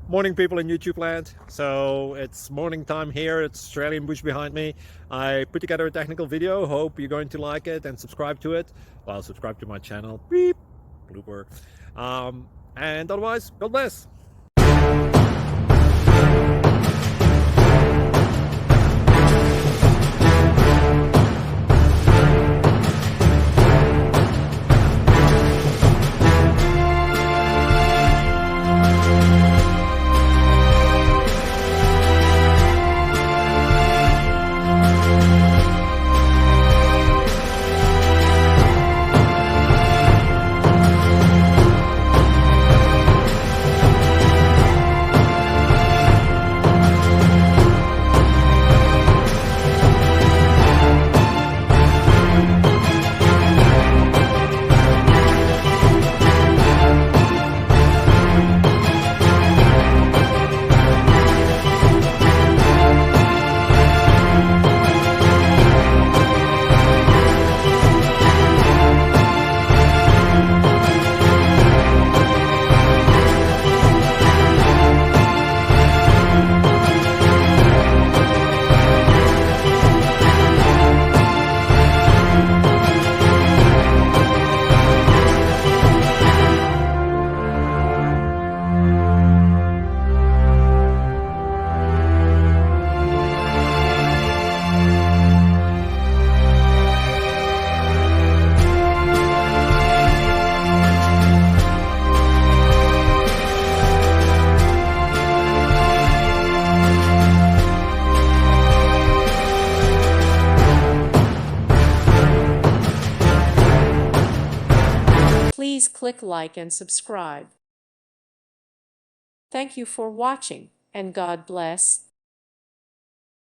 Morning, people in YouTube land. So it's morning time here. It's Australian bush behind me. I put together a technical video. Hope you're going to like it and subscribe to it. Well, subscribe to my channel. Beep. Blooper. And otherwise, God bless. Please click like and subscribe. Thank you for watching, and God bless.